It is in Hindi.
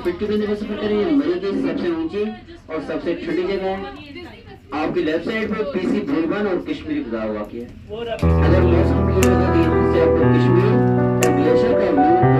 पिट्टू बिंदु पर सफर करें। मई की सबसे ऊंची और सबसे ठंडी जगह है। आपकी लेफ्ट साइड पे पीसी भूरबन और कश्मीरी बदाव वाक़ है। अगर मौसम क्लियर होगा तो यहाँ से आपको कश्मीर और ग्लेशियर का व्यू